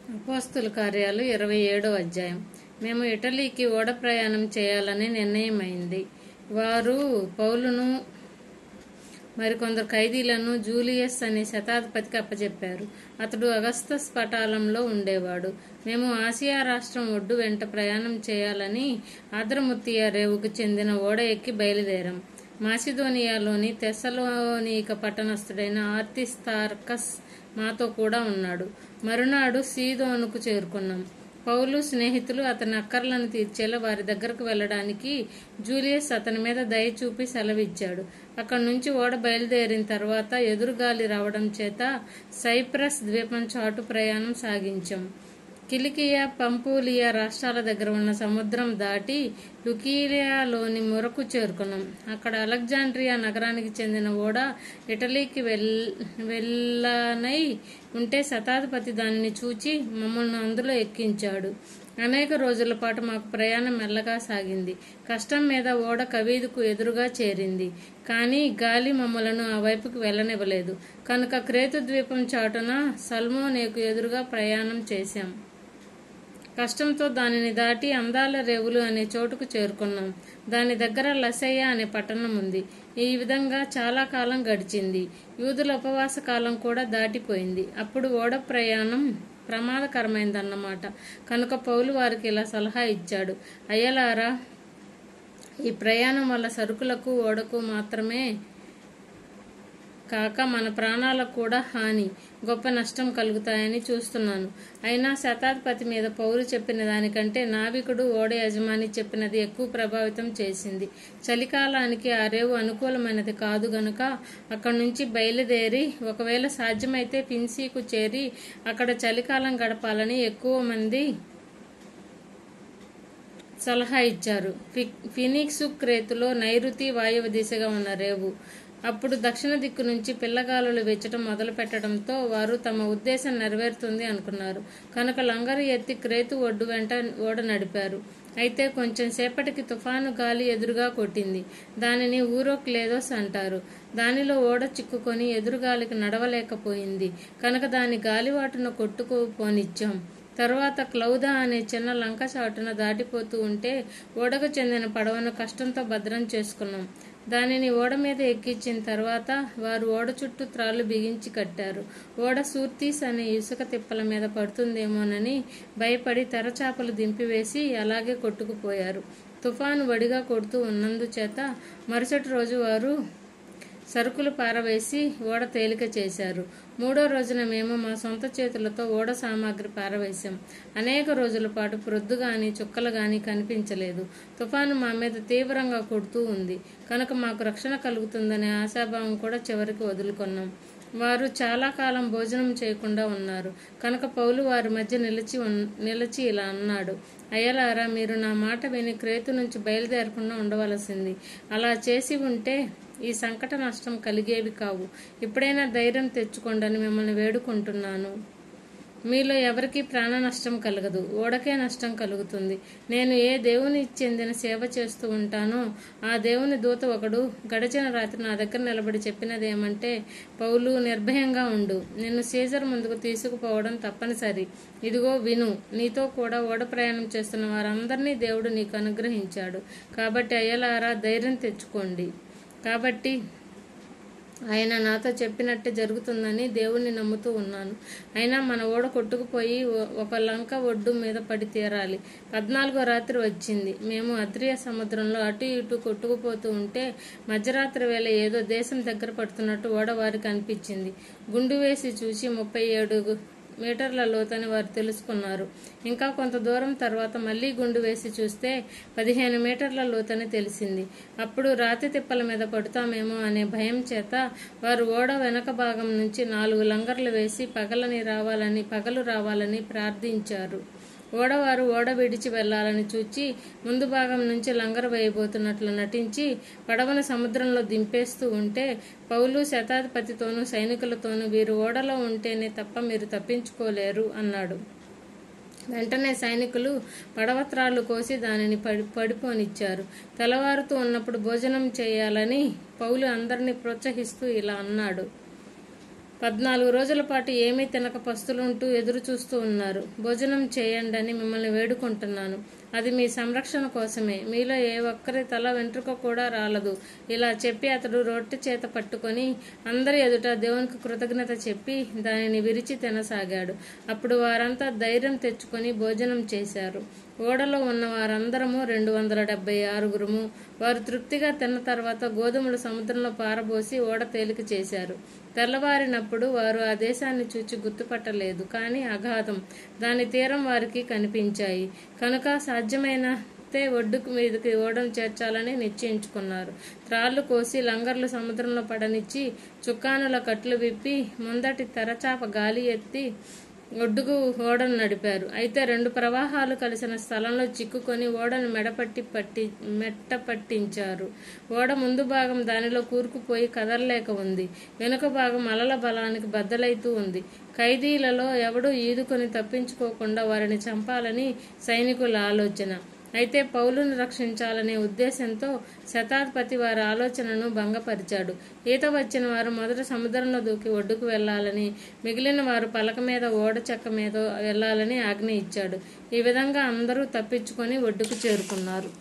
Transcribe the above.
అపోస్తలుల కార్యాలు 27వ అధ్యాయం. మేము ఇటలీకి ఓడ ప్రయాణం చేయాలని నిర్ణయమైంది. వారు పౌలును మరికొందరు ఖైదీలను జూలియస్ అనే శతాధిపతికి అప్పచెప్పారు. అతడు అగస్తస్ పటాలంలో ఉండేవాడు. మేము ఆసియా రాష్ట్రం ఒడ్డు వెంట ప్రయాణం చేయాలని ఆద్రముత్తియ రేవుకు చెందిన ఓడ ఎక్కి బయలుదేరాం. మాసిదోనియాలోని తెస్సలోనిక పట్టణస్థుడైన ఆరిస్తార్కస్ మాతో కూడా ఉన్నాడు. మరునాడు సీదోనుకు చేరుకున్నాం. పౌలు స్నేహితులు అతని అక్కర్లను తీర్చేలా వారి దగ్గరకు వెళ్ళడానికి జూలియస్ అతని మీద దయ చూపి సెలవిచ్చాడు. అక్కడి నుంచి ఓడ బయలుదేరిన తర్వాత ఎదురుగాలి రావడం చేత సైప్రస్ ద్వీపం చాటు ప్రయాణం సాగించాం. కిలికియా, పంపూలియా రాష్ట్రాల దగ్గర ఉన్న సముద్రం దాటి లుకీలియాలోని మొరకు చేరుకున్నాం. అక్కడ అలెగ్జాండ్రియా నగరానికి చెందిన ఓడ ఇటలీకి వెళ్ళనై ఉంటే శతాధిపతి దానిని చూచి మమ్మల్ని అందులో ఎక్కించాడు. అనేక రోజుల పాటు మాకు ప్రయాణం మెల్లగా సాగింది. కష్టం మీద ఓడ కవీదుకు ఎదురుగా చేరింది. కానీ గాలి మమ్మలను ఆ వైపుకి వెళ్ళనివ్వలేదు. కనుక క్రేతు ద్వీపం చాటున సల్మోనేకు ఎదురుగా ప్రయాణం చేశాం. కష్టంతో దానిని దాటి అందాల రేవులు అనే చోటుకు చేరుకున్నాం. దాని దగ్గర లసయ్య అనే పట్టణం ఉంది. ఈ విధంగా చాలా కాలం గడిచింది. యూదుల ఉపవాస కాలం కూడా దాటిపోయింది. అప్పుడు ఓడ ప్రయాణం ప్రమాదకరమైందన్నమాట. కనుక పౌలు వారికి ఇలా సలహా ఇచ్చాడు: అయ్యలారా, ఈ ప్రయాణం వల్ల సరుకులకు ఓడకు మాత్రమే కాక మన ప్రాణాలకు కూడా హాని, గొప్ప నష్టం కలుగుతాయని చూస్తున్నాను. అయినా శతాధిపతి మీద పౌలు చెప్పిన దానికంటే నావికుడు ఓడ యజమాని చెప్పినది ఎక్కువ ప్రభావితం చేసింది. చలికాలానికి ఆ రేవు అనుకూలమైనది కాదు గనుక అక్కడి నుంచి బయలుదేరి ఒకవేళ సాధ్యమైతే ఫిన్సీకు చేరి అక్కడ చలికాలం గడపాలని ఎక్కువ మంది సలహా ఇచ్చారు. ఫినిక్సు క్రేతులో నైరుతి వాయువ దిశగా ఉన్న రేవు. అప్పుడు దక్షిణ దిక్కు నుంచి పిల్లగాలులు వెచ్చటం మొదలు పెట్టడంతో వారు తమ ఉద్దేశం నెరవేరుతుంది అనుకున్నారు. కనుక లంగరు ఎత్తి క్రేతు ఒడ్డు వెంట ఓడ నడిపారు. అయితే కొంచెం సేపటికి తుఫాను గాలి ఎదురుగా కొట్టింది. దానిని ఊరోక్లేదోస్ అంటారు. దానిలో ఓడ చిక్కుకొని ఎదురుగాలికి నడవలేకపోయింది. కనుక దాని గాలివాటును కొట్టుకుపోనిచ్చాం. తరువాత క్లౌదా అనే చిన్న లంక చాటున దాటిపోతూ ఉంటే ఓడకు చెందిన పడవను కష్టంతో భద్రం చేసుకున్నాం. దానిని ఓడ మీద ఎక్కించిన తర్వాత వారు ఓడ చుట్టూ త్రాళ్లు బిగించి కట్టారు. ఓడ సూర్తీస్ అనే ఇసుక తిప్పల మీద పడుతుందేమోనని భయపడి తెరచాపలు దింపివేసి అలాగే కొట్టుకుపోయారు. తుఫాను వడిగా కొడుతూ ఉన్నందుచేత మరుసటి రోజు వారు సరుకులు పారవేసి ఓడ తేలిక చేశారు. మూడో రోజున మేము మా సొంత చేతులతో ఓడ సామాగ్రి పారవేశాం. అనేక రోజుల పాటు ప్రొద్దు గాని చుక్కలు గాని కనిపించలేదు. తుఫాను మా మీద తీవ్రంగా కొడుతూ ఉంది. కనుక మాకు రక్షణ కలుగుతుందనే ఆశాభావం కూడా చివరికి వదులుకున్నాం. వారు చాలా కాలం భోజనం చేయకుండా ఉన్నారు. కనుక పౌలు వారి మధ్య నిలిచి ఇలా అన్నాడు: అయ్యలారా, మీరు నా మాట విని క్రేతు నుంచి బయలుదేరకుండా ఉండవలసింది. అలా చేసి ఉంటే ఈ సంకట నష్టం కలిగేవి కావు. ఇప్పుడైనా ధైర్యం తెచ్చుకోండి, మిమ్మల్ని వేడుకుంటున్నాను. మీలో ఎవరికీ ప్రాణ నష్టం కలగదు, ఓడకే నష్టం కలుగుతుంది. నేను ఏ దేవుని చెందిన సేవ చేస్తూ ఉంటానో ఆ దేవుని దూత ఒకడు గడిచిన రాత్రి నా దగ్గర నిలబడి చెప్పినదేమంటే, పౌలు, నిర్భయంగా ఉండు. నిన్ను సీజర్ ముందుకు తీసుకుపోవడం తప్పనిసరి. ఇదిగో విను, నీతో కూడా ఓడ ప్రయాణం చేస్తున్న వారందరినీ దేవుడు నీకు అనుగ్రహించాడు. కాబట్టి అయ్యలారా, ధైర్యం తెచ్చుకోండి. కాబట్టి ఆయన నాతో చెప్పినట్టే జరుగుతుందని దేవుణ్ణి నమ్ముతూ ఉన్నాను. అయినా మన ఓడ కొట్టుకుపోయి ఒక లంక ఒడ్డు మీద పడి తీరాలి. 14వ రాత్రి వచ్చింది. మేము అద్రియ సముద్రంలో అటు ఇటు కొట్టుకుపోతూ ఉంటే మధ్యరాత్రి వేళ ఏదో దేశం దగ్గర పడుతున్నట్టు ఓడ వారికి అనిపించింది. గుండు వేసి చూసి 37 మీటర్ల లోతని వారు తెలుసుకున్నారు. ఇంకా కొంత దూరం తర్వాత మళ్లీ గుండు వేసి చూస్తే 15 మీటర్ల లోతని తెలిసింది. అప్పుడు రాతి తిప్పల మీద పడుతామేమో అనే భయం చేత వారు ఓడ వెనక భాగం నుంచి 4 లంగర్లు వేసి పగలు రావాలని ప్రార్థించారు. ఓడవారు ఓడ విడిచి వెళ్లాలని చూచి ముందు భాగం నుంచి లంగరు వేయబోతున్నట్లు నటించి పడవను సముద్రంలో దింపేస్తూ ఉంటే పౌలు శతాధిపతితోనూ సైనికులతోనూ, వీరు ఓడలో ఉంటేనే తప్ప మీరు తప్పించుకోలేరు అన్నాడు. వెంటనే సైనికులు పడవత్రాళ్లు కోసి దానిని పడిపోనిచ్చారు. తెల్లవారుతూ ఉన్నప్పుడు భోజనం చేయాలని పౌలు అందరినీ ప్రోత్సహిస్తూ ఇలా అన్నాడు: 14 రోజుల పాటు ఏమీ తినక పస్తులుంటూ ఎదురు చూస్తూ ఉన్నారు. భోజనం చేయండి అని మిమ్మల్ని వేడుకుంటున్నాను. అది మీ సంరక్షణ కోసమే. మీలో ఏ ఒక్కరి తల వెంట్రుక కూడా రాలదు. ఇలా చెప్పి అతడు రొట్టె చేత పట్టుకొని అందరి ఎదుట దేవునికి కృతజ్ఞత చెప్పి దానిని విరిచి తినసాగాడు. అప్పుడు వారంతా ధైర్యం తెచ్చుకొని భోజనం చేశారు. ఓడలో ఉన్న వారందరము 276. వారు తృప్తిగా తిన్న తర్వాత గోధుమలు సముద్రంలో పారబోసి ఓడ తేలిక చేశారు. తెల్లవారినప్పుడు వారు ఆ దేశాన్ని చూచి గుర్తుపట్టలేదు, కానీ అగాధం, దాని తీరం వారికి కనిపించాయి. కనుక సాధ్యమైనంతే ఒడ్డుకు మీదకి ఓడను చేర్చాలని నిశ్చయించుకున్నారు. త్రాళ్లు కోసి లంగర్లు సముద్రంలో పడనిచ్చి చుక్కానుల కట్లు విప్పి ముందటి తెరచాప గాలి ఎత్తి ఒడ్డుకు ఓడను నడిపారు. అయితే 2 ప్రవాహాలు కలిసిన స్థలంలో చిక్కుకొని ఓడను మెట్ట పట్టించారు. ఓడ ముందు భాగం దానిలో కూరుకుపోయి కదలలేక ఉంది. వెనుక భాగం అలల బలానికి బద్దలైతూ ఉంది. ఖైదీలలో ఎవడూ ఈదుకొని తప్పించుకోకుండా వారిని చంపాలని సైనికుల ఆలోచన. అయితే పౌలును రక్షించాలనే ఉద్దేశంతో శతాధిపతి వారి ఆలోచనను భంగపరిచాడు. ఈత వచ్చిన వారు మొదట సముద్రంలో దూకి ఒడ్డుకు వెళ్లాలని, మిగిలిన వారు పలక మీద ఓడ చెక్క మీద వెళ్లాలని ఆజ్ఞ ఇచ్చాడు. ఈ విధంగా అందరూ తప్పించుకొని ఒడ్డుకు చేరుకున్నారు.